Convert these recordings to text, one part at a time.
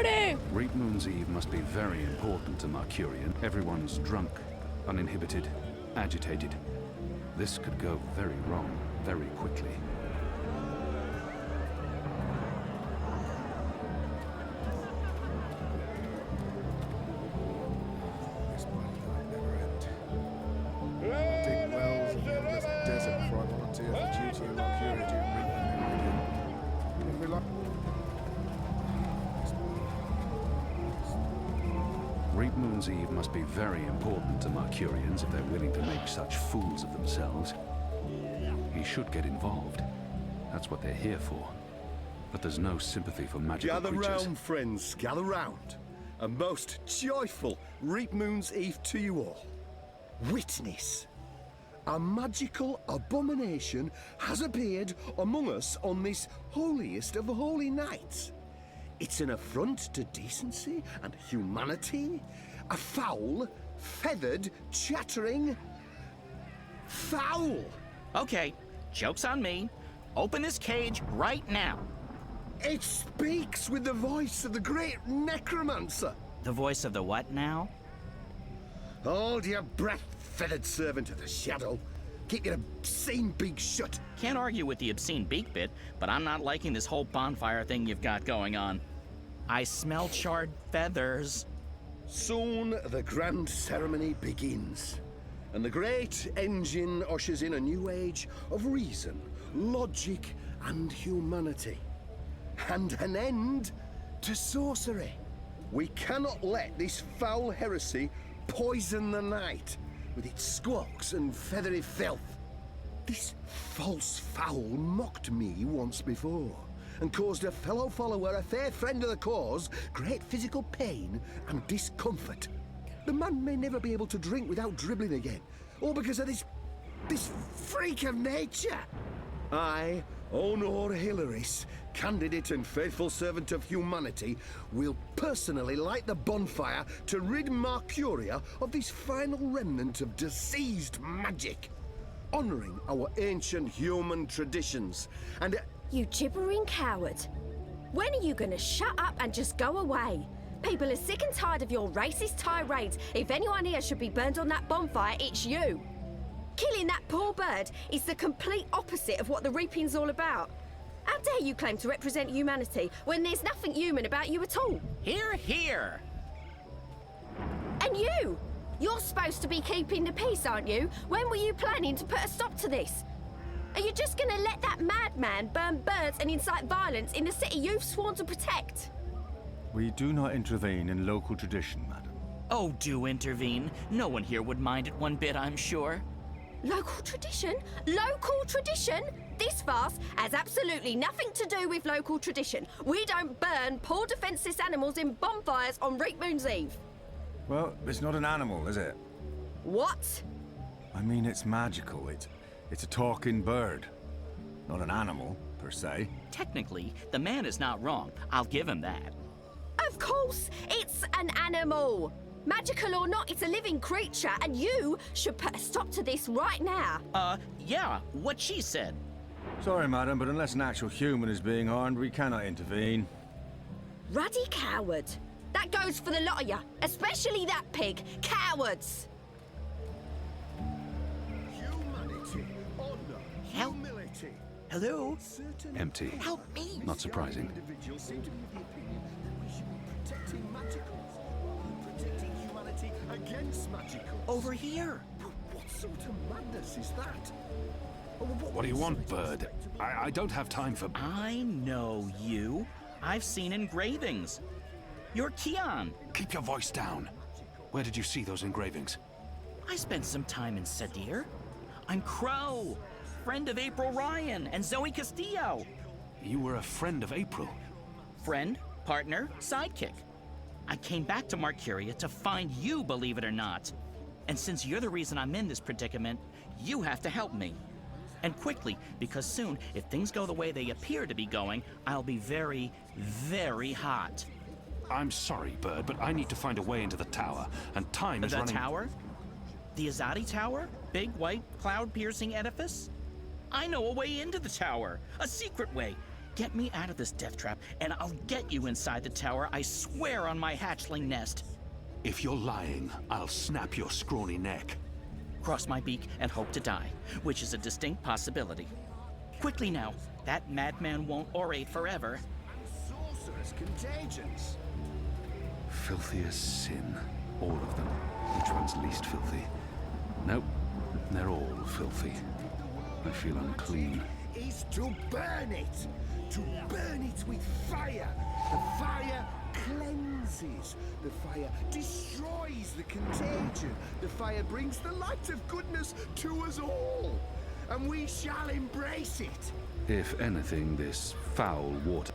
money! Reap Moon's Eve must be very important to Mercurian. Everyone's drunk, uninhibited, agitated. This could go very wrong, very quickly. Dig wells in the endless desert before I volunteer for duty in Mercuria during Reap Moon's Eve must be very important to Mercurians if they're willing to make such fools of themselves. He should get involved. That's what they're here for. But there's no sympathy for magical creatures. Gather round, friends, gather round. A most joyful Reap Moon's Eve to you all. Witness. A magical abomination has appeared among us on this holiest of holy nights. It's an affront to decency and humanity. A foul, feathered, chattering... fowl! Okay, joke's on me. Open this cage right now. It speaks with the voice of the great necromancer. The voice of the what now? Hold your breath, feathered servant of the shadow. Keep your obscene beak shut. Can't argue with the obscene beak bit, but I'm not liking this whole bonfire thing you've got going on. I smell charred feathers. Soon the grand ceremony begins, and the great engine ushers in a new age of reason, logic, and humanity. And an end to sorcery. We cannot let this foul heresy poison the night with its squawks and feathery filth. This false fowl mocked me once before, and caused a fellow follower, a fair friend of the cause, great physical pain and discomfort. The man may never be able to drink without dribbling again, all because of this freak of nature. I, Honor Hilaris, candidate and faithful servant of humanity, will personally light the bonfire to rid Mercuria of this final remnant of diseased magic, honoring our ancient human traditions and... You gibbering coward. When are you gonna shut up and just go away? People are sick and tired of your racist tirades. If anyone here should be burned on that bonfire, it's you. Killing that poor bird is the complete opposite of what the reaping's all about. How dare you claim to represent humanity when there's nothing human about you at all? Hear, hear. And you! You're supposed to be keeping the peace, aren't you? When were you planning to put a stop to this? Are you just gonna let that madman burn birds and incite violence in the city you've sworn to protect? We do not intervene in local tradition, madam. Oh, do intervene. No one here would mind it one bit, I'm sure. Local tradition? Local tradition? This farce has absolutely nothing to do with local tradition. We don't burn poor defenseless animals in bonfires on Reap Moon's Eve. Well, it's not an animal, is it? What? I mean, it's magical. It's a talking bird. Not an animal, per se. Technically, the man is not wrong. I'll give him that. Of course, it's an animal. Magical or not, it's a living creature, and you should put a stop to this right now. Yeah, what she said. Sorry, madam, but unless an actual human is being harmed, we cannot intervene. Ruddy coward. That goes for the lot of you, especially that pig. Cowards! Humanity, honor, Help. humility. Hello? Empty. Help me. Not surprising. Individuals seem to be of the opinion that we should be protecting magicals, protecting humanity against magicals. Over here. What sort of madness is that? What do you want, bird? I don't have time for... I know you. I've seen engravings. You're Kian. Keep your voice down. Where did you see those engravings? I spent some time in Sadir. I'm Crow, friend of April Ryan and Zoe Castillo. You were a friend of April. Friend, partner, sidekick. I came back to Mercuria to find you, believe it or not. And since you're the reason I'm in this predicament, you have to help me. And quickly, because soon, if things go the way they appear to be going, I'll be very, very hot. I'm sorry, Bird, but I need to find a way into the tower, and time is running... The tower? The Azadi Tower? Big, white, cloud-piercing edifice? I know a way into the tower. A secret way. Get me out of this death trap, and I'll get you inside the tower, I swear on my hatchling nest. If you're lying, I'll snap your scrawny neck. Cross my beak and hope to die, which is a distinct possibility. Quickly now, that madman won't orate forever. Sorcerous contagions. Filthy as sin. All of them. Which one's least filthy? Nope. They're all filthy. I feel unclean. Is to burn it. To burn it with fire. The fire cleanses. The fire destroys the contagion. The fire brings the light of goodness to us all. And we shall embrace it. If anything, this foul water...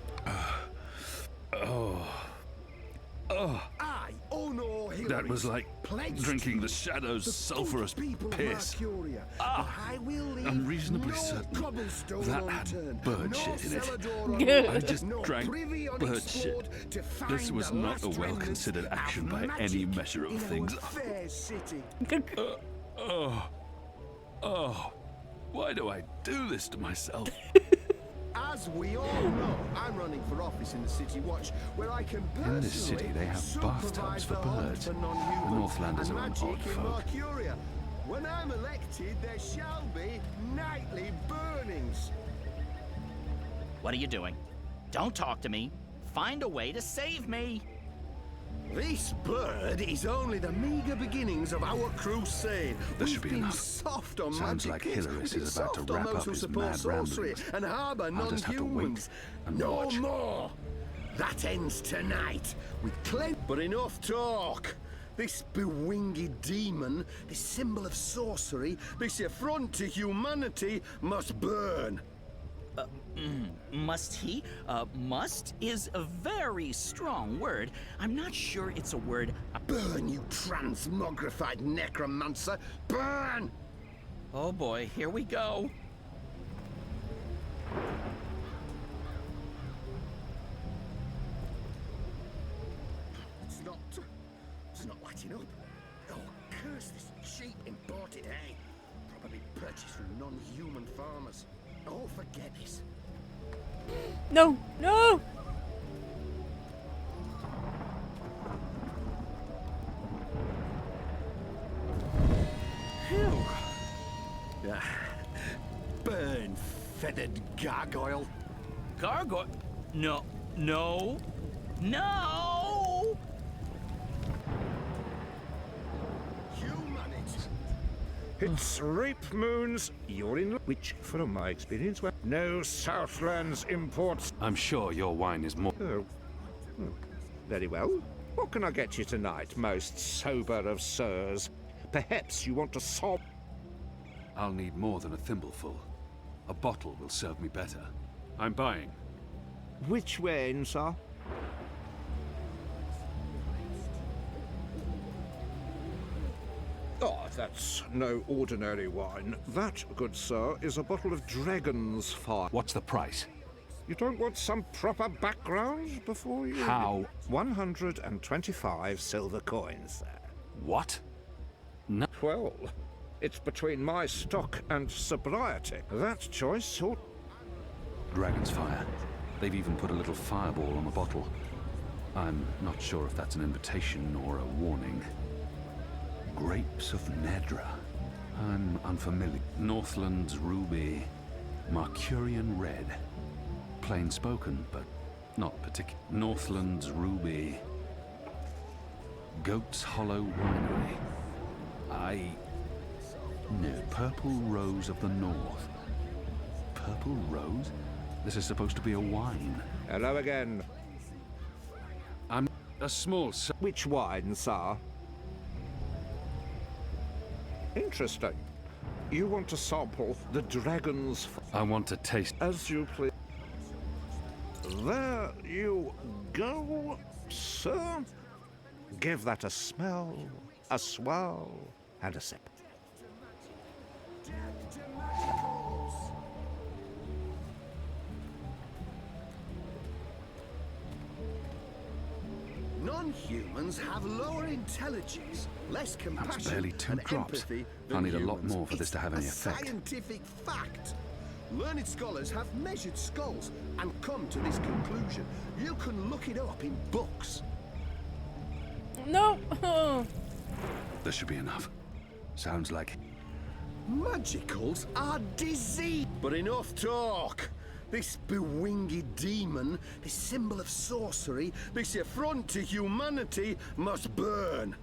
I, oh no, That was like pledged drinking the to shadow's the sulphurous good people of piss. Mercuria, that I will leave I'm reasonably no certain cobblestone that had unturned, bird no shit in it. cellar door unlocked, I just no drank privy bird shit. unexplored to find This was the not a last well-considered remnants action of by magic any measure of in things. our fair city. Why do I do this to myself? As we all know, I'm running for office in the City Watch, where I can personally In this city, they have supervise bathtubs for the hunt birds. for The non-humans Northlanders and are an magic odd in folk. Mercuria. When I'm elected, there shall be nightly burnings. What are you doing? Don't talk to me. Find a way to save me. This bird is only the meager beginnings of our crusade. This should We've be been enough. soft on Sounds magic like kids. Hilaris We've been is about to soft on wrap those up who his support mad sorcery ramblings. and harbour I'll just have to wait non-humans. and No watch. more. That ends tonight with claim. But enough talk. This bewinged demon, this symbol of sorcery, this affront to humanity must burn. Must he? Must is a very strong word. I'm not sure it's a word. Burn, you transmogrified necromancer! Burn! Oh boy, here we go. It's not lighting up. Oh, curse this cheap imported hay. Probably purchased from non-human farmers. Oh, forget this. No, no! Burn, feathered gargoyle. Gargoyle? No, no, no! Humanity. It's rape moons. You're in which, from my experience, well, no Southlands imports. I'm sure your wine is more... Oh, very well. What can I get you tonight, most sober of sirs? Perhaps you want to sob. I'll need more than a thimbleful. A bottle will serve me better. I'm buying. Which wine, sir? Oh, that's no ordinary wine. That, good sir, is a bottle of dragon's fire. What's the price? You don't want some proper background before you... How? 125 silver coins, sir. What? No. Well, it's between my stock and sobriety. That choice ought... Dragon's fire. They've even put a little fireball on the bottle. I'm not sure if that's an invitation or a warning. Grapes of Nedra. I'm unfamiliar. Northland's ruby. Mercurian red. Plain spoken, but not particular. Northland's ruby. Goat's Hollow Winery. No, Purple Rose of the North. Purple Rose? This is supposed to be a wine. Hello again. I'm a small... Which wine, sir? Interesting. You want to sample the dragon's... I want to taste... As you please. There you go, sir. Give that a smell, a swirl, and a sip. Non-humans have lower intelligence, less compassion, barely 2 and drops. empathy I'll than need a lot humans. more for this to have any It's effect. a scientific fact. Learned scholars have measured skulls and come to this conclusion. You can look it up in books. No. This should be enough. Sounds like... Magicals are disease. But enough talk. This bewinged demon, this symbol of sorcery, this affront to humanity must burn.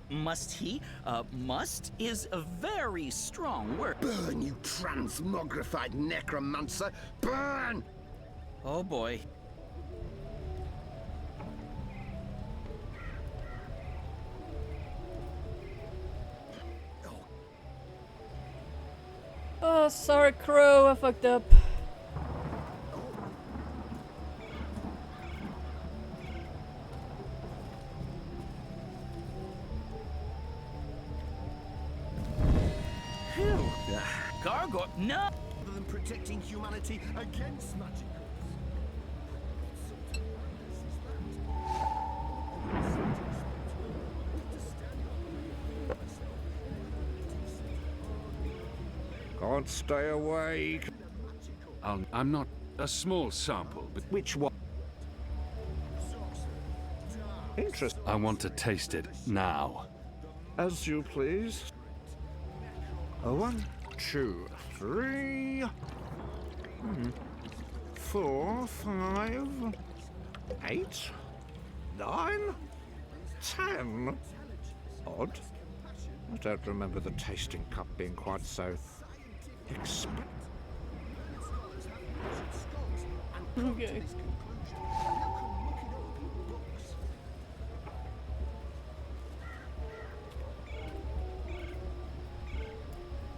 Must he? Must is a very strong word. Burn, you transmogrified necromancer! Burn! Oh boy. Oh, sorry, Crow. I fucked up. Gargoyle? No! Rather than protecting humanity against magicals. Can't stay awake. I'm not a small sample, but Which one? Interest. I want to taste it now. As you please. 1, 2, 3, 4, 5, 8, 9, 10. Odd. I don't remember the tasting cup being quite so Okay.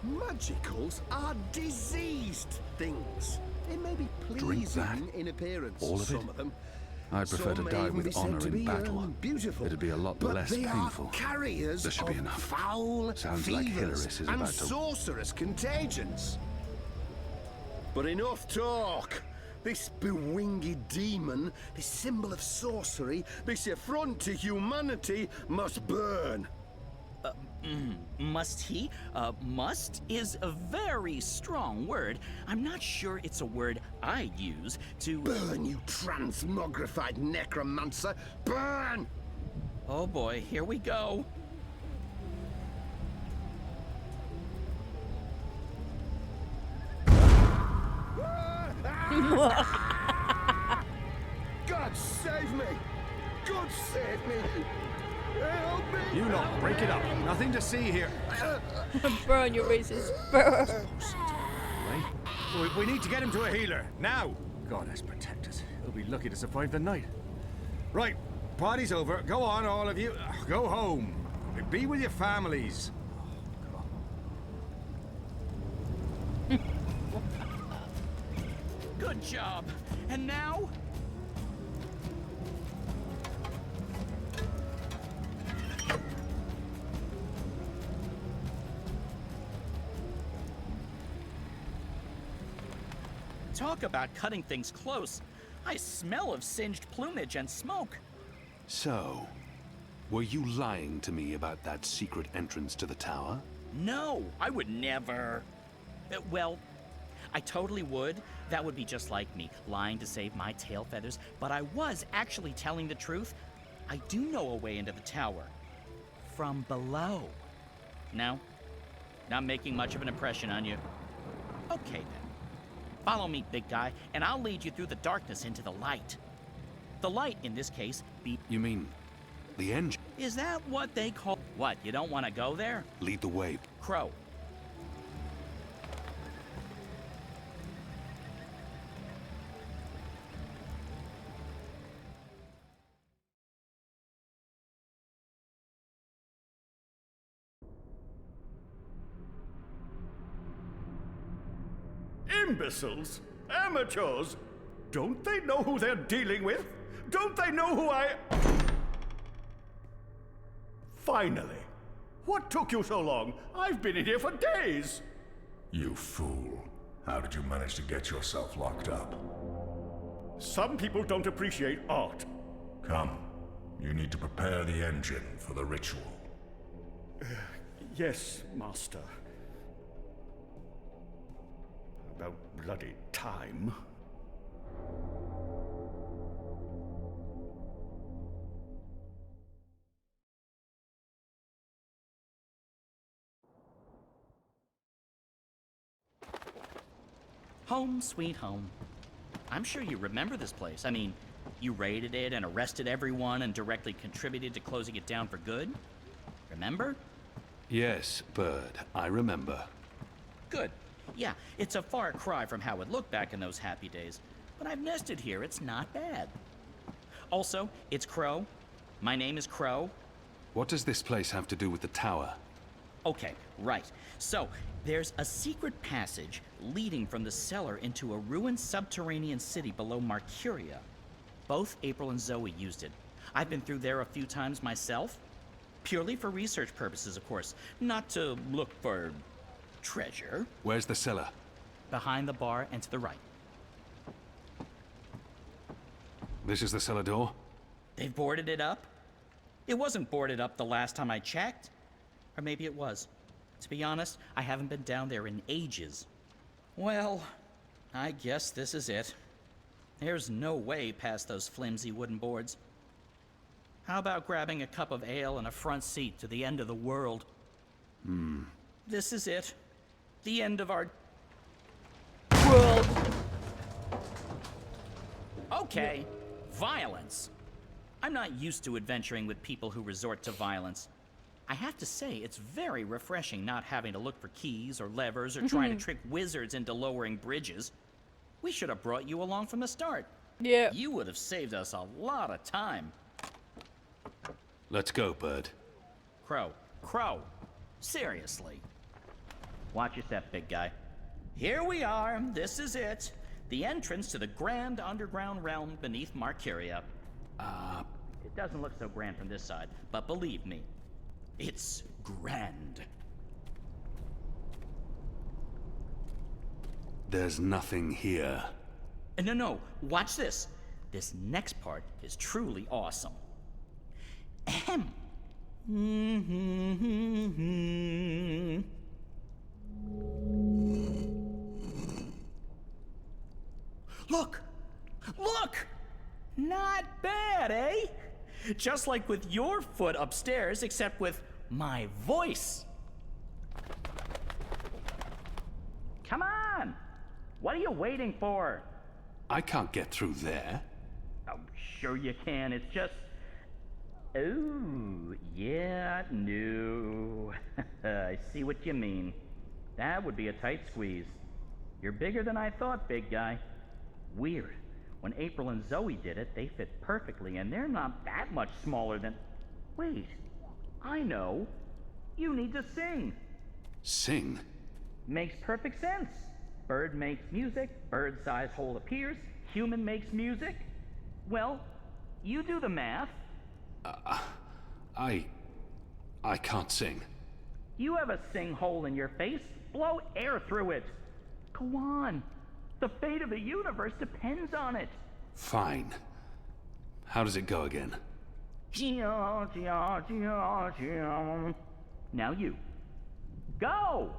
Magicals are diseased things. They may be Drink pleasing that? in appearance, All of some it? of them. I'd prefer to Some may die even with be said honor to in be, battle. beautiful. It'd be a lot But less they painful. are carriers This should be of enough. foul Sounds like fevers Hilarious is and about to... sorcerous contagions. But enough talk. This bewinged demon, this symbol of sorcery, this affront to humanity must burn. Must he? Must is a very strong word. I'm not sure it's a word I use to... Burn, you transmogrified necromancer! Burn! Oh boy, here we go. God save me! God save me! Help me! You lot, break it up. Nothing to see here. Burn, you racist. Burn. Right? We need to get him to a healer, now! God has protect us. He'll be lucky to survive the night. Right, party's over. Go on, all of you. Go home. Be with your families. Good job. And now? Talk about cutting things close. I smell of singed plumage and smoke. So, were you lying to me about that secret entrance to the tower? No, I would never. Well, I totally would. That would be just like me, lying to save my tail feathers. But I was actually telling the truth. I do know a way into the tower. From below. No? Not making much of an impression on you. Okay then. Follow me, big guy, and I'll lead you through the darkness into the light. The light, in this case, be... You mean the engine? Is that what they call... What, you don't want to go there? Lead the way. Crow. Imbeciles? Amateurs? Don't they know who they're dealing with? Don't they know who I... Finally. What took you so long? I've been in here for days. You fool. How did you manage to get yourself locked up? Some people don't appreciate art. Come. You need to prepare the engine for the ritual. Yes, Master. bloody time. Home sweet home. I'm sure you remember this place. I mean, you raided it and arrested everyone and directly contributed to closing it down for good. Remember? Yes, Bird, I remember. Good. Yeah, it's a far cry from how it looked back in those happy days. But I've nested here, it's not bad. Also, it's Crow. My name is Crow. What does this place have to do with the tower? Okay, right. So, there's a secret passage leading from the cellar into a ruined subterranean city below Marcuria. Both April and Zoe used it. I've been through there a few times myself. Purely for research purposes, of course. Not to look for treasure. Where's the cellar? Behind the bar and to the right. This is the cellar door? They've boarded it up? It wasn't boarded up the last time I checked. Or maybe it was. To be honest, I haven't been down there in ages. Well, I guess this is it. There's no way past those flimsy wooden boards. How about grabbing a cup of ale and a front seat to the end of the world? This is it. The end of our... World. Okay, violence. I'm not used to adventuring with people who resort to violence. I have to say, it's very refreshing not having to look for keys or levers or trying to trick wizards into lowering bridges. We should have brought you along from the start. Yeah. You would have saved us a lot of time. Let's go, Bird. Crow. Seriously. Watch your step, big guy. Here we are. This is it. The entrance to the grand underground realm beneath Marcuria. It doesn't look so grand from this side, but believe me, it's grand. There's nothing here. No, watch this. This next part is truly awesome. Ahem. Look! Not bad, eh? Just like with your foot upstairs, except with my voice. Come on! What are you waiting for? I can't get through there. Oh, sure you can. It's just... Oh, yeah, no. I see what you mean. That would be a tight squeeze. You're bigger than I thought, big guy. Weird. When April and Zoe did it, they fit perfectly, and they're not that much smaller than... Wait, I know. You need to sing. Sing? Makes perfect sense. Bird makes music, bird-sized hole appears, human makes music. Well, you do the math. I can't sing. You have a sing hole in your face. Blow air through it. Go on. The fate of the universe depends on it. Fine. How does it go again? Now you. Go!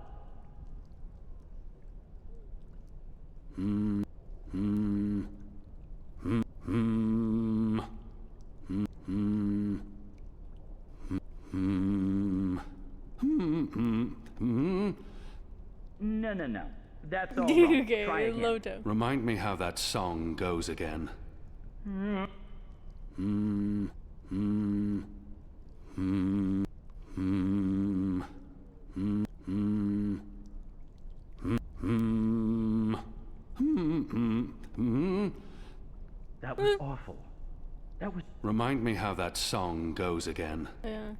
No. That's all wrong. Okay, Try again. low tone. Remind me how that song goes again. That was awful. That was... Remind me how that song goes again. Yeah.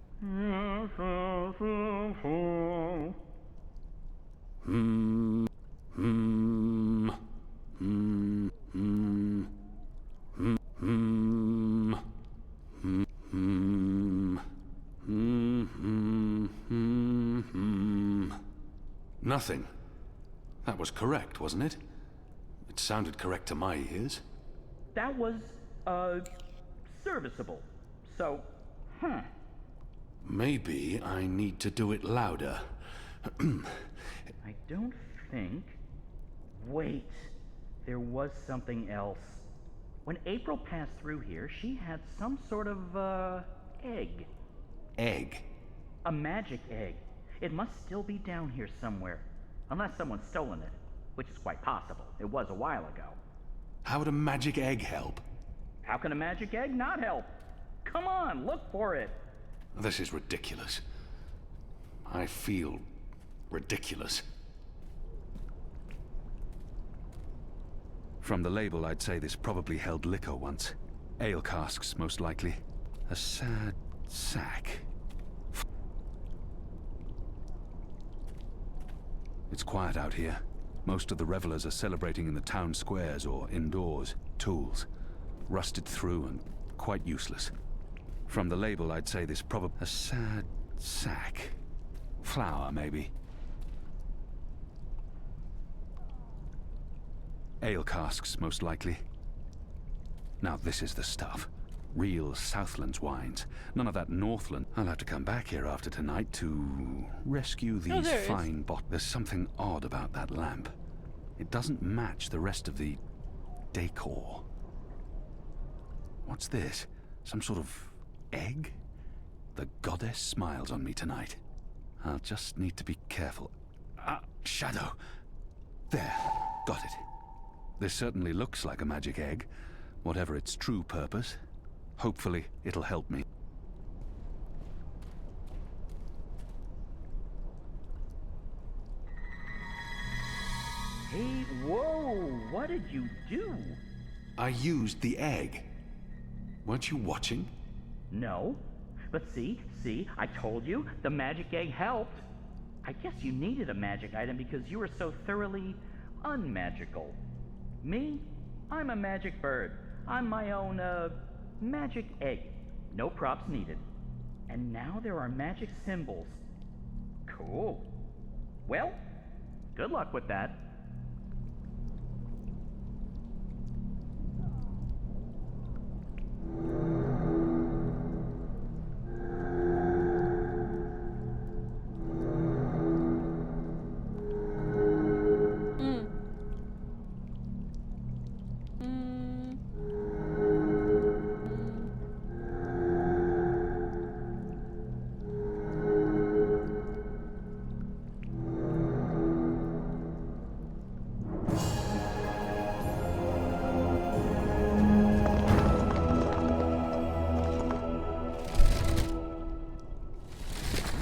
Nothing. That was correct, wasn't it? It sounded correct to my ears. That was, serviceable. So, Maybe I need to do it louder. I don't think Wait, there was something else. When April passed through here, she had some sort of, egg. Egg? A magic egg. It must still be down here somewhere. Unless someone's stolen it, which is quite possible. It was a while ago. How would a magic egg help? How can a magic egg not help? Come on, look for it. This is ridiculous. I feel ridiculous. From the label, I'd say this probably held liquor once. Ale casks, most likely. A sad sack. It's quiet out here. Most of the revelers are celebrating in the town squares or indoors. Tools. Rusted through and quite useless. From the label, I'd say this probably... A sad sack. Flour, maybe. Ale casks, most likely. Now this is the stuff. Real Southlands wines. None of that Northland. I'll have to come back here after tonight to rescue these fine There's something odd about that lamp. It doesn't match the rest of the decor. What's this? Some sort of egg? The goddess smiles on me tonight. I'll just need to be careful. Shadow. There. Got it. This certainly looks like a magic egg, whatever its true purpose. Hopefully, it'll help me. Hey, whoa, what did you do? I used the egg. Weren't you watching? No. But see, I told you, the magic egg helped. I guess you needed a magic item because you were so thoroughly unmagical. Me? I'm a magic bird. I'm my own, magic egg. No props needed. And now there are magic symbols. Cool. Well, good luck with that.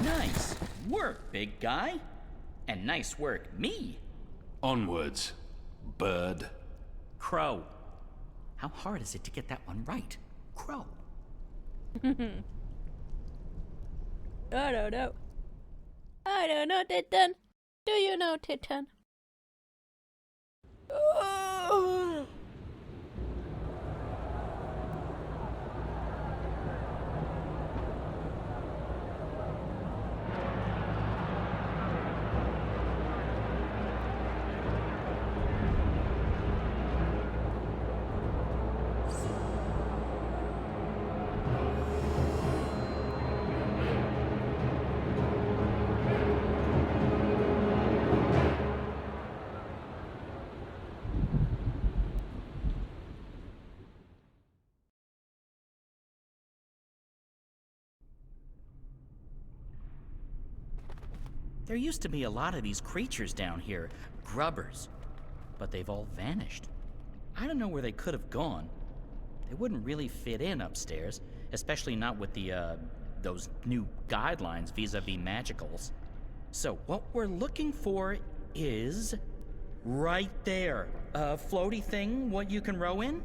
Nice work, big guy. And nice work, me. Onwards, bird. Crow. How hard is it to get that one right? Crow. I don't know. I don't know, Titan. Do you know, Titan? Oh. There used to be a lot of these creatures down here, grubbers, but they've all vanished. I don't know where they could have gone. They wouldn't really fit in upstairs, especially not with the, those new guidelines vis-a-vis magicals. So what we're looking for is right there. A floaty thing, what you can row in?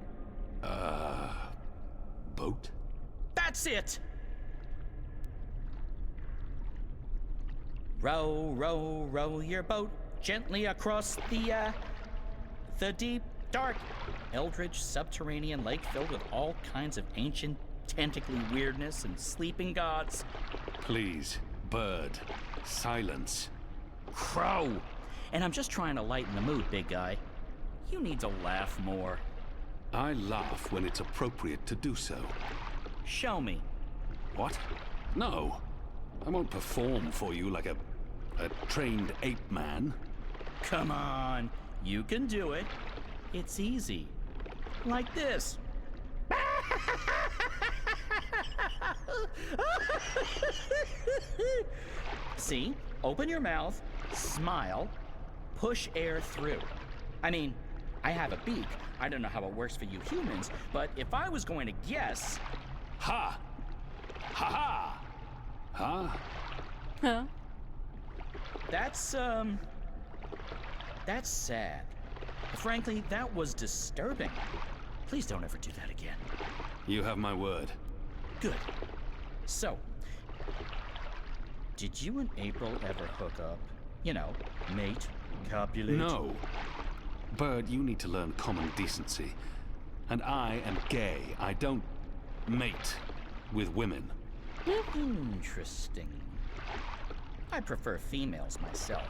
Boat? That's it! Row, row, row your boat gently across the deep, dark, eldritch subterranean lake filled with all kinds of ancient, tentacly weirdness and sleeping gods. Please, bird, silence. Crow! And I'm just trying to lighten the mood, big guy. You need to laugh more. I laugh when it's appropriate to do so. Show me. What? No. I won't perform for you like a trained ape man. Come on. You can do it. It's easy. Like this. See? Open your mouth, smile, push air through. I mean, I have a beak. I don't know how it works for you humans, but if I was going to guess... Ha! Ha ha! Huh? Huh? That's sad. Frankly, that was disturbing. Please don't ever do that again. You have my word. Good. So, did you and April ever hook up? You know, mate, copulate? No. Bird, you need to learn common decency. And I am gay. I don't mate with women. Interesting. I prefer females myself,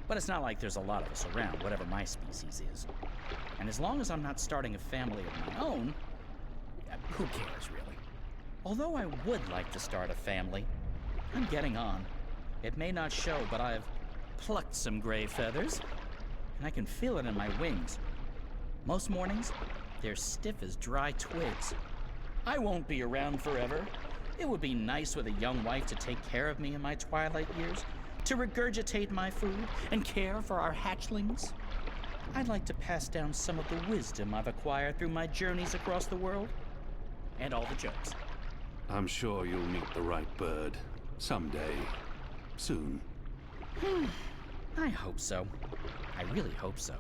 but it's not like there's a lot of us around, whatever my species is. And as long as I'm not starting a family of my own, who cares, really? Although I would like to start a family, I'm getting on. It may not show, but I've plucked some gray feathers, and I can feel it in my wings. Most mornings, they're stiff as dry twigs. I won't be around forever. It would be nice with a young wife to take care of me in my twilight years, to regurgitate my food and care for our hatchlings. I'd like to pass down some of the wisdom I've acquired through my journeys across the world, and all the jokes. I'm sure you'll meet the right bird. Someday. Soon. I hope so. I really hope so.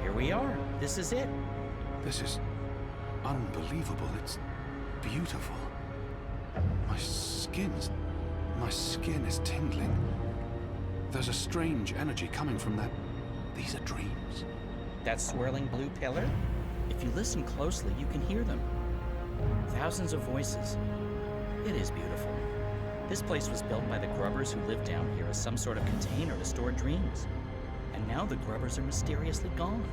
Here we are. This is it. This is unbelievable. It's beautiful. My skin is tingling. There's a strange energy coming from that. These are dreams. That swirling blue pillar? If you listen closely, you can hear them. Thousands of voices. It is beautiful. This place was built by the grubbers who lived down here as some sort of container to store dreams. And now the grubbers are mysteriously gone.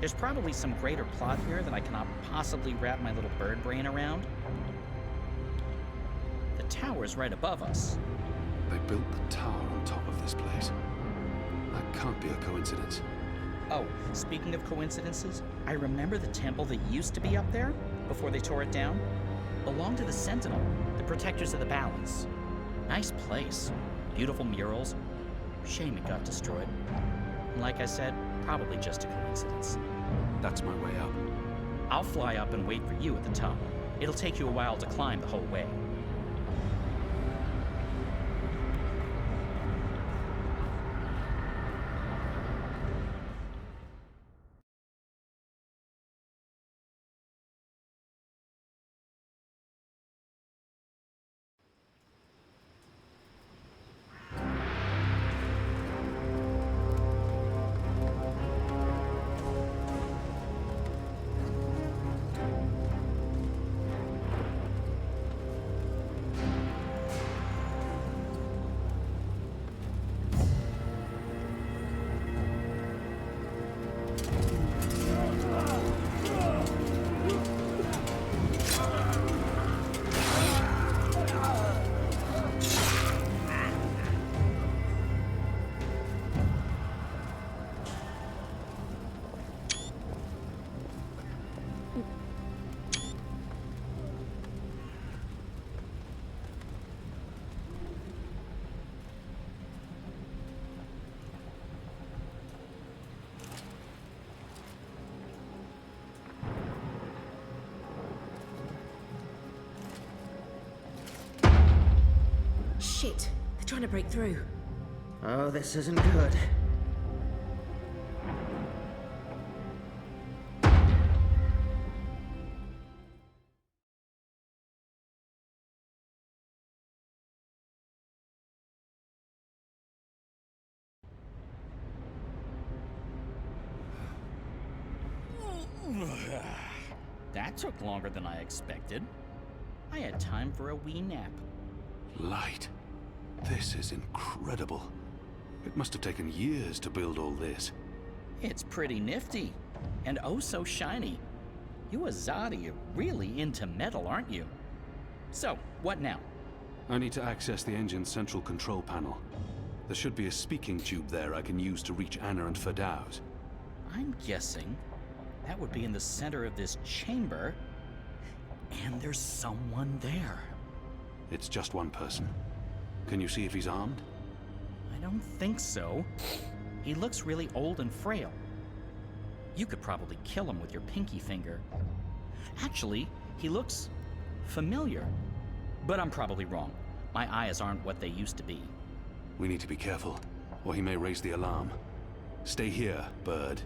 There's probably some greater plot here that I cannot possibly wrap my little bird brain around. The tower's right above us. They built the tower on top of this place. That can't be a coincidence. Oh, speaking of coincidences, I remember the temple that used to be up there, before they tore it down, belonged to the Sentinel, the protectors of the balance. Nice place. Beautiful murals. Shame it got destroyed. And like I said, probably just a coincidence. That's my way up. I'll fly up and wait for you at the top. It'll take you a while to climb the whole way. Shit, they're trying to break through. Oh, this isn't good. That took longer than I expected. I had time for a wee nap. Light. This is incredible. It must have taken years to build all this. It's pretty nifty, and oh so shiny. You Azadi are really into metal, aren't you? So, what now? I need to access the engine's central control panel. There should be a speaking tube there I can use to reach Anna and Fadao's. I'm guessing that would be in the center of this chamber, and there's someone there. It's just one person. Can you see if he's armed? I don't think so. He looks really old and frail. You could probably kill him with your pinky finger. Actually, he looks familiar. But I'm probably wrong. My eyes aren't what they used to be. We need to be careful, or he may raise the alarm. Stay here, Bird.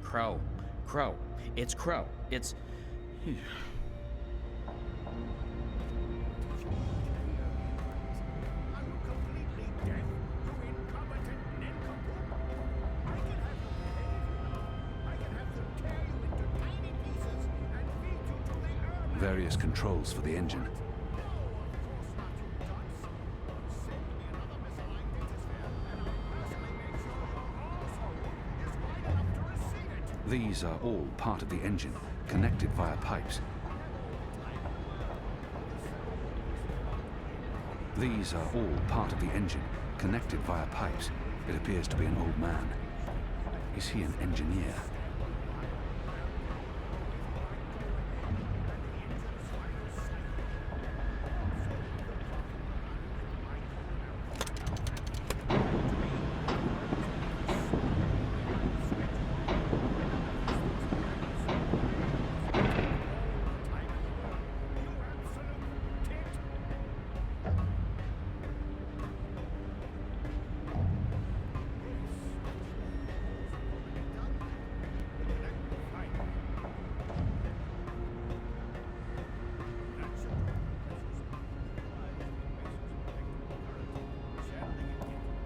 Crow. Crow. It's Crow. It's... Various controls for the engine. These are all part of the engine, connected via pipes. These are all part of the engine, connected via pipes. It appears to be an old man. Is he an engineer?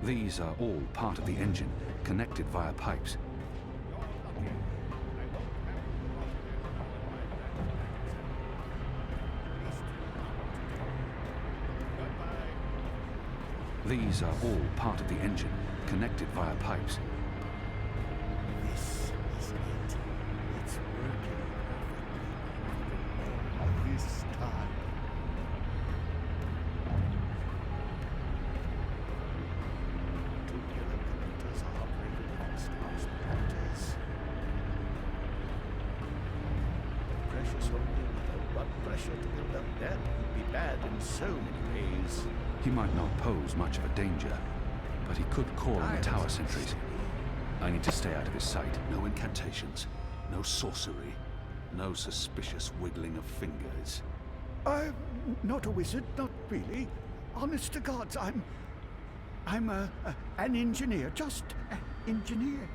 These are all part of the engine, connected via pipes. These are all part of the engine, connected via pipes. This is it. It's working perfectly. This time. Tubular connectors are operated with mysterious parameters. Precious only with blood pressure to build up. That would be bad in so many ways. He might not pose much of a danger, but he could call on the tower sentries. I need to stay out of his sight. No incantations, no sorcery, no suspicious wiggling of fingers. I'm not a wizard, not really. Honest to God, I'm an engineer, just an engineer.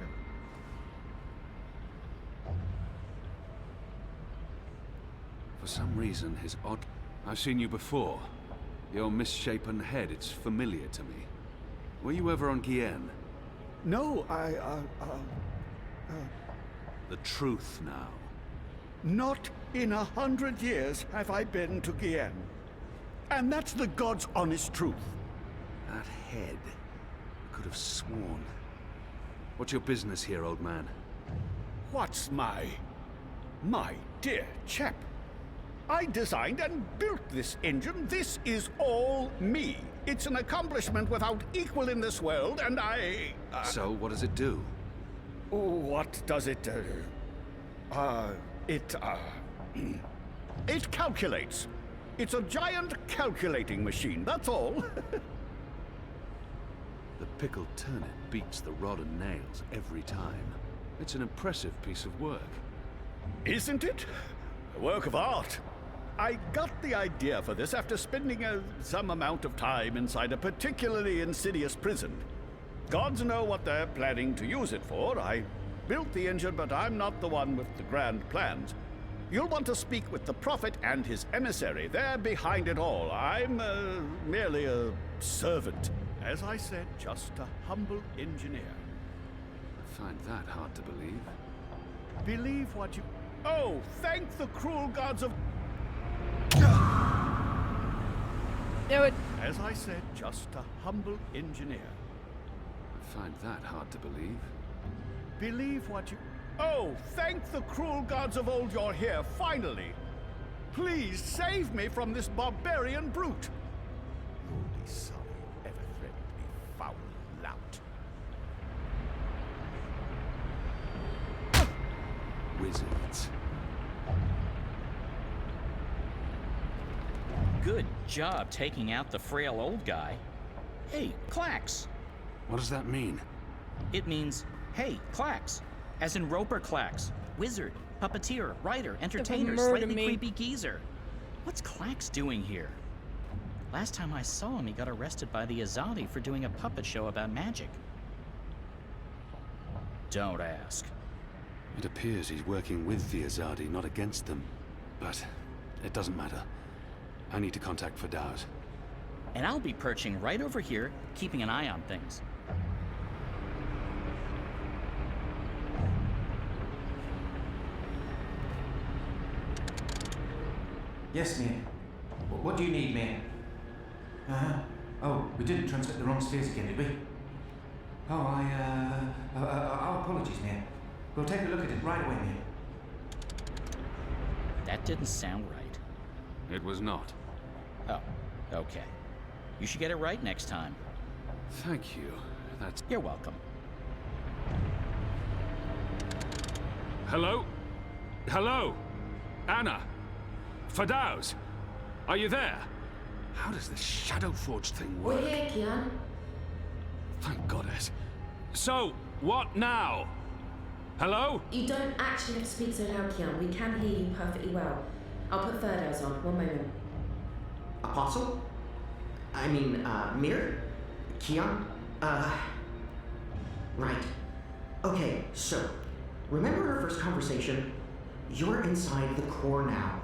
For some reason, his odd... I've seen you before. Your misshapen head, it's familiar to me. Were you ever on Kian? No, The truth now. not in 100 years have I been to Kian. And that's the God's honest truth. That head. I could have sworn. What's your business here, old man? What's my dear chap? I designed and built this engine. This is all me. It's an accomplishment without equal in this world, and I... So, what does it do? What does it do? It calculates. It's a giant calculating machine, that's all. The pickled turnip beats the rod and nails every time. It's an impressive piece of work. Isn't it? A work of art. I got the idea for this after spending some amount of time inside a particularly insidious prison. Gods know what they're planning to use it for. I built the engine, but I'm not the one with the grand plans. You'll want to speak with the Prophet and his emissary. They're behind it all. I'm merely a servant. As I said, just a humble engineer. I find that hard to believe. Believe what you... Oh, thank the cruel gods of... Do it. As I said, just a humble engineer. I find that hard to believe. Believe what you... Oh, thank the cruel gods of old you're here, finally! Please save me from this barbarian brute! The only son who ever threatened me, foul lout. Wizards. Good job taking out the frail old guy. Hey, Clax. What does that mean? It means, hey, Clax. As in Roper Clax. Wizard, puppeteer, writer, entertainer, murder slightly me. creepy geezer. What's Clax doing here? Last time I saw him, he got arrested by the Azadi for doing a puppet show about magic. Don't ask. It appears he's working with the Azadi, not against them. But it doesn't matter. I need to contact Fadaus. And I'll be perching right over here, keeping an eye on things. Yes, mate. What do you need, mate? Oh, we didn't transmit the wrong stairs again, did we? Oh, our apologies, mate. We'll take a look at it right away, mate. That didn't sound right. It was not. Oh, okay. You should get it right next time. Thank you. That's... You're welcome. Hello? Hello? Anna? Fadaus? Are you there? How does this Shadow Forge thing work? We're here, Kian. Thank goddess. So, what now? Hello? You don't actually have to speak so loud, Kian. We can hear you perfectly well. I'll put Ferdows on. One moment. Apostle? I mean, Mir? Kian? Right. Okay, so, remember our first conversation? You're inside the core now,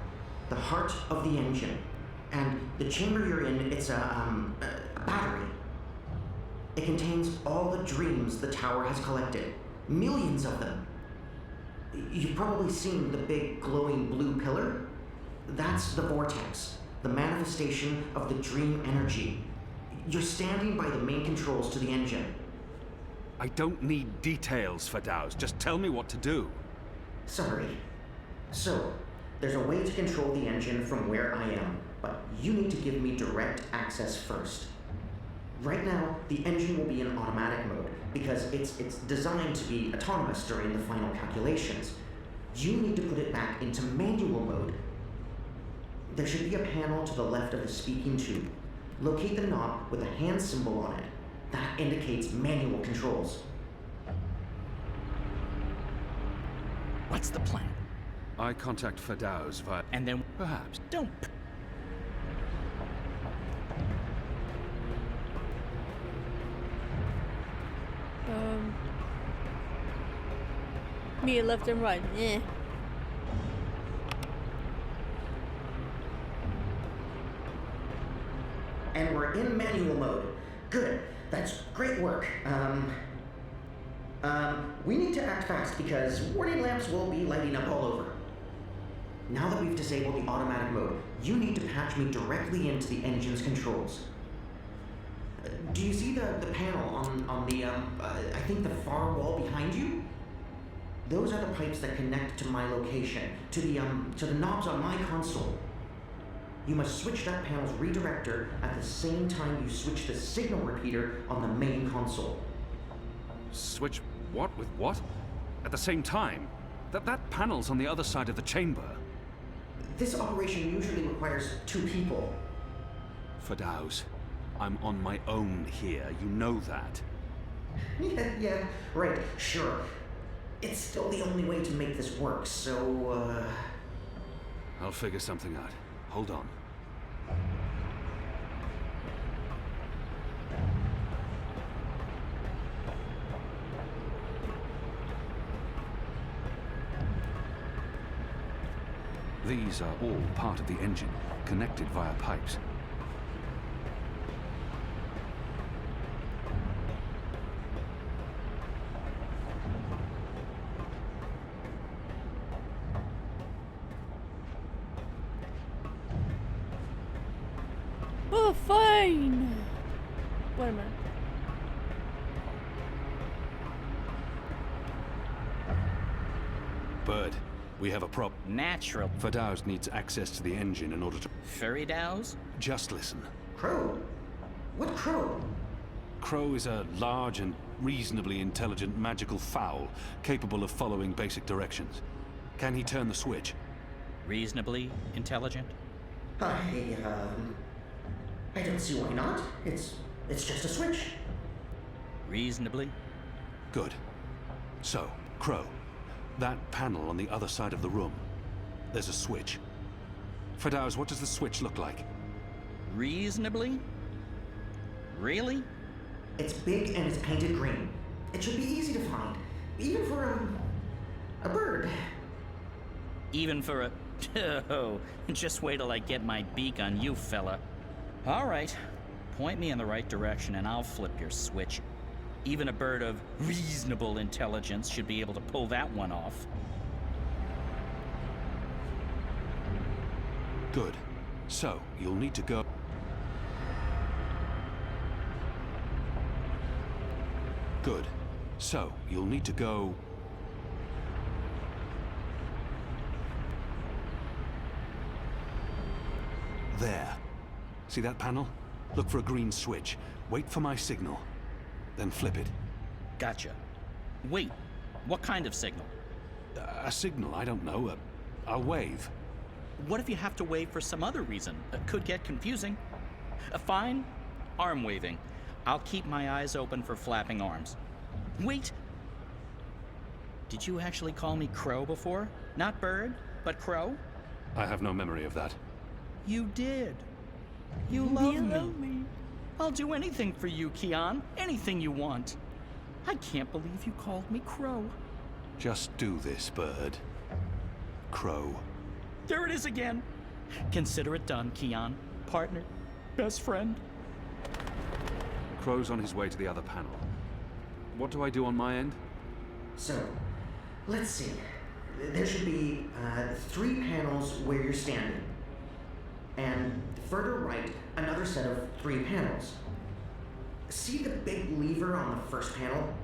the heart of the engine. And the chamber you're in, it's a battery. It contains all the dreams the tower has collected. Millions of them. You've probably seen the big glowing blue pillar. That's the vortex, the manifestation of the dream energy. You're standing by the main controls to the engine. I don't need details, Fadaus. Just tell me what to do. Sorry. So, there's a way to control the engine from where I am, but you need to give me direct access first. Right now, the engine will be in automatic mode because it's designed to be autonomous during the final calculations. You need to put it back into manual mode. There should be a panel to the left of the speaking tube. Locate the knob with a hand symbol on it. That indicates manual controls. What's the plan? I contact Fadaus via... And then... Perhaps. Don't... Me left and right. Eh. And we're in manual mode. Good. That's great work. We need to act fast because warning lamps will be lighting up all over. Now that we've disabled the automatic mode, you need to patch me directly into the engine's controls. Do you see the panel on the, I think the far wall behind you? Those are the pipes that connect to my location, to the knobs on my console. You must switch that panel's redirector at the same time you switch the signal repeater on the main console. Switch what with what? At the same time? That panel's on the other side of the chamber. This operation usually requires 2 people. Fadaus, I'm on my own here. You know that. Yeah, right, sure. It's still the only way to make this work, so, I'll figure something out. Hold on. These are all part of the engine, connected via pipes. Oh, fine. Wait a minute. Bird, we have a prop. Natural. Fadaus needs access to the engine in order to... Furry dows? Just listen. Crow? What crow? Crow is a large and reasonably intelligent magical fowl, capable of following basic directions. Can he turn the switch? Reasonably intelligent? I don't see why not. It's just a switch. Reasonably? Good. So, Crow, that panel on the other side of the room, there's a switch. Fadaus, what does the switch look like? Reasonably? Really? It's big and it's painted green. It should be easy to find, even for a bird. Even for a... Oh, just wait till I get my beak on you, fella. All right. Point me in the right direction and I'll flip your switch. Even a bird of reasonable intelligence should be able to pull that one off. Good. So, you'll need to go... Good. So, you'll need to go... There. See that panel? Look for a green switch. Wait for my signal. Then flip it. Gotcha. Wait, what kind of signal? A signal, I don't know. I'll wave. What if you have to wave for some other reason? It could get confusing. Fine, arm waving. I'll keep my eyes open for flapping arms. Wait! Did you actually call me Crow before? Not bird, but Crow? I have no memory of that. You did. You love me. I'll do anything for you, Kian. Anything you want. I can't believe you called me Crow. Just do this, bird. Crow. There it is again. Consider it done, Kian. Partner. Best friend. Crow's on his way to the other panel. What do I do on my end? So, let's see. There should be 3 panels where you're standing. And further right, another set of 3 panels. See the big lever on the first panel?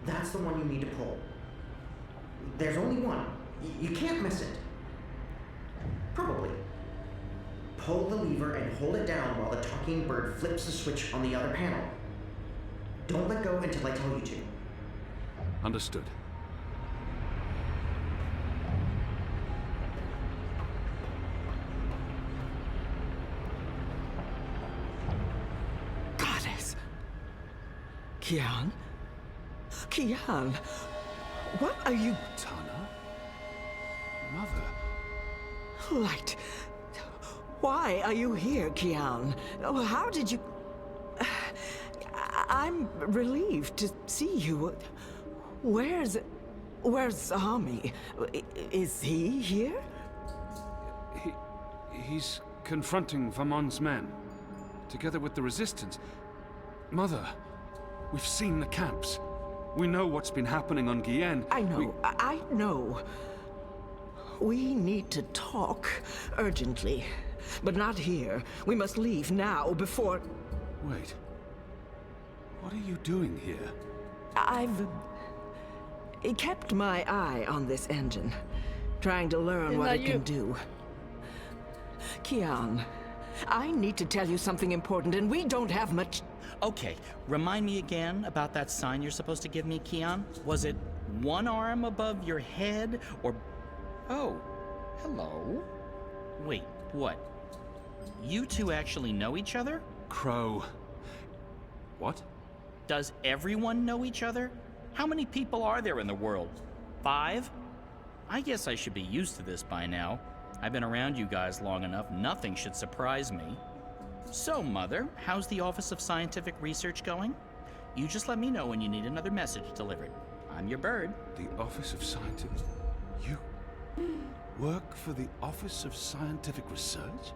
That's the one you need to pull. There's only one. You can't miss it. Probably. Pull the lever and hold it down while the talking bird flips the switch on the other panel. Don't let go until I tell you to. Understood. Goddess! Kian? Kian! What are you... Tana? Mother? Light. Why are you here, Kian? How did you... I'm relieved to see you. Where's Zami? Is he here? He's confronting Vamon's men, together with the Resistance. Mother, we've seen the camps. We know what's been happening on Kian. I know, I know. We need to talk urgently, but not here. We must leave now before... Wait. What are you doing here? I've kept my eye on this engine, trying to learn what it can do. Kian, I need to tell you something important, and we don't have much... Okay, remind me again about that sign you're supposed to give me, Kian. Was it one arm above your head, or... Oh, hello? Wait, what? You two actually know each other? Crow. What? Does everyone know each other? How many people are there in the world? 5? I guess I should be used to this by now. I've been around you guys long enough, nothing should surprise me. So, Mother, how's the Office of Scientific Research going? You just let me know when you need another message delivered. I'm your bird. The Office of Scientific... You work for the Office of Scientific Research?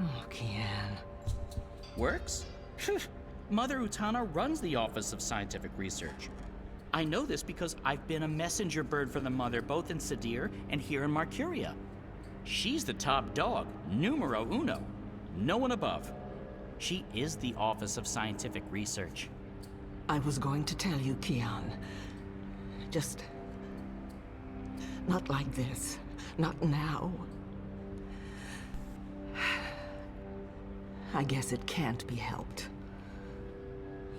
Oh, Kian. Works? Mother Utana runs the Office of Scientific Research. I know this because I've been a messenger bird for the Mother both in Sadir and here in Marcuria. She's the top dog, numero uno. No one above. She is the Office of Scientific Research. I was going to tell you, Kian. Just... not like this. Not now. I guess it can't be helped.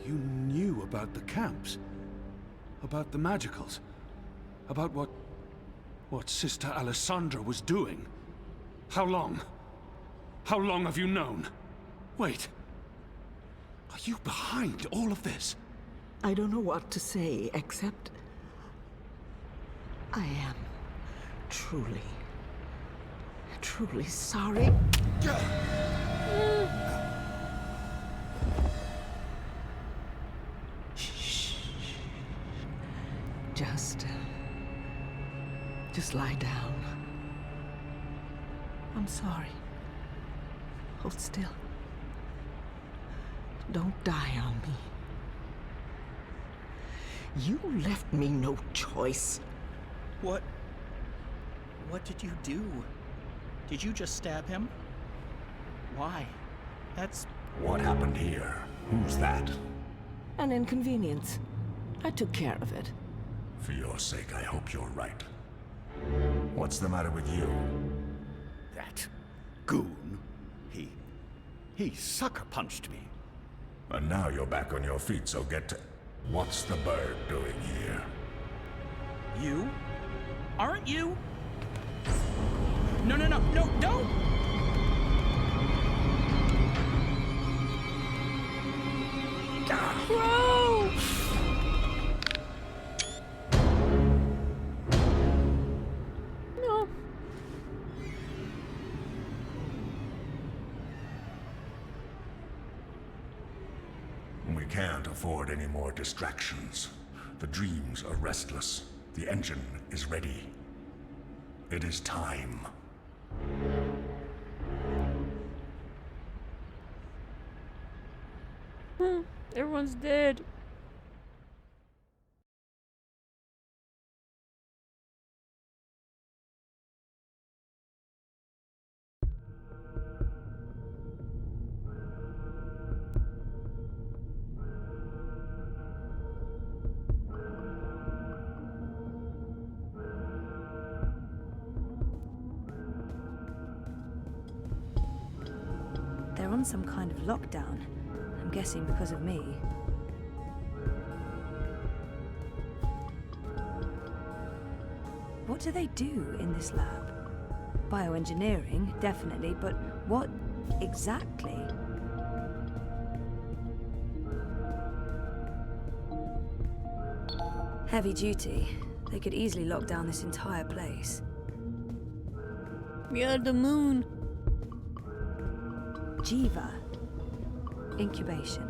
You knew about the camps? About the magicals? About what Sister Alessandra was doing? How long? How long have you known? Wait. Are you behind all of this? I don't know what to say, except... I am truly sorry. Shh. Just lie down. I'm sorry. Hold still. Don't die on me. You left me no choice. What did you do? Did you just stab him? Why? That's... What happened here? Who's that? An inconvenience. I took care of it. For your sake, I hope you're right. What's the matter with you? That goon, he sucker punched me. And now you're back on your feet, so get to... What's the bird doing here? You? Aren't you? No, don't! Bro! No. We can't afford any more distractions. The dreams are restless. The engine is ready. It is time. Everyone's dead. They're on some kind of lockdown. I'm guessing because of me. What do they do in this lab? Bioengineering, definitely, but what exactly? Heavy duty. They could easily lock down this entire place. Yeah, the moon. Jiva. Incubation.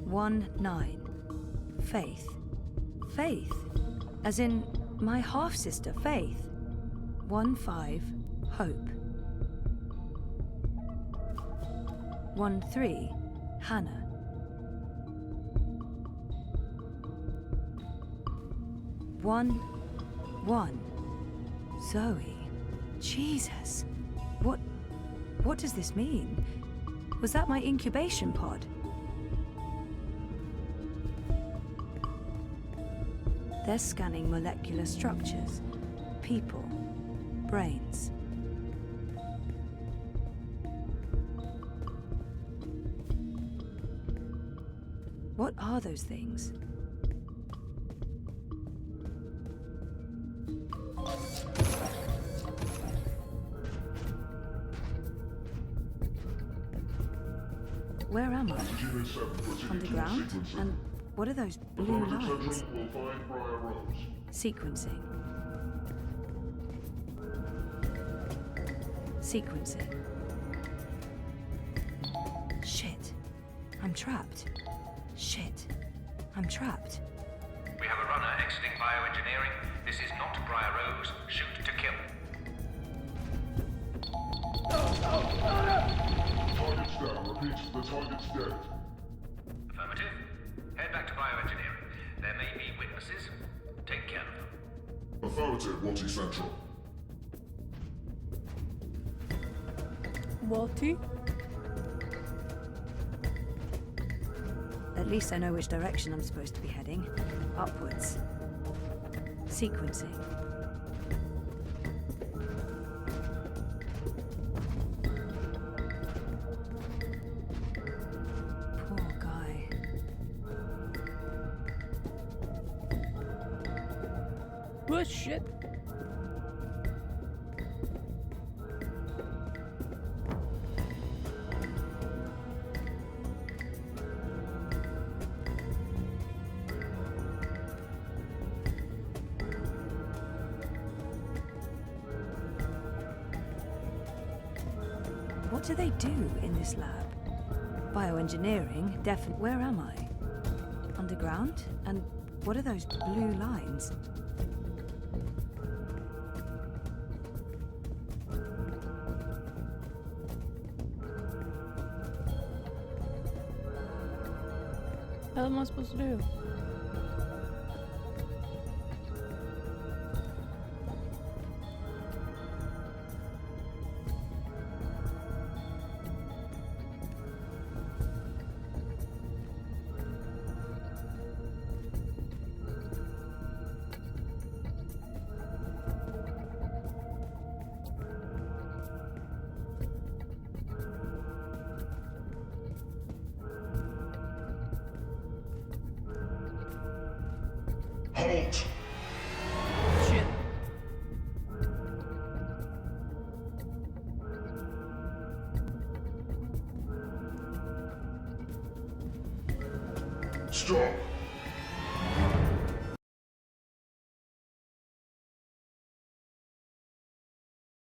One 9. Faith. Faith. As in my half-sister, Faith. 1-5. Hope. 1-3. Hannah. 1-1. Zoe. Jesus. What does this mean? Was that my incubation pod? They're scanning molecular structures. People. Brains. What are those things? Where am I? On the ground? And what are those blue lines? Sequencing. Sequencing. Shit. I'm trapped. Shit. I'm trapped. We have a runner exiting bioengineering. This is not Briar Rose. Shoot to kill. Target's down. Repeat, the target's dead. Affirmative. Head back to bioengineering. There may be Affirmative, Watty Central. Watty? At least I know which direction I'm supposed to be heading. Upwards. Sequencing. Poor guy. What shit? What do they do in this lab? Bioengineering, definitely. Where am I? Underground? And what are those blue lines? What am I supposed to do? Halt! Shit. Stop!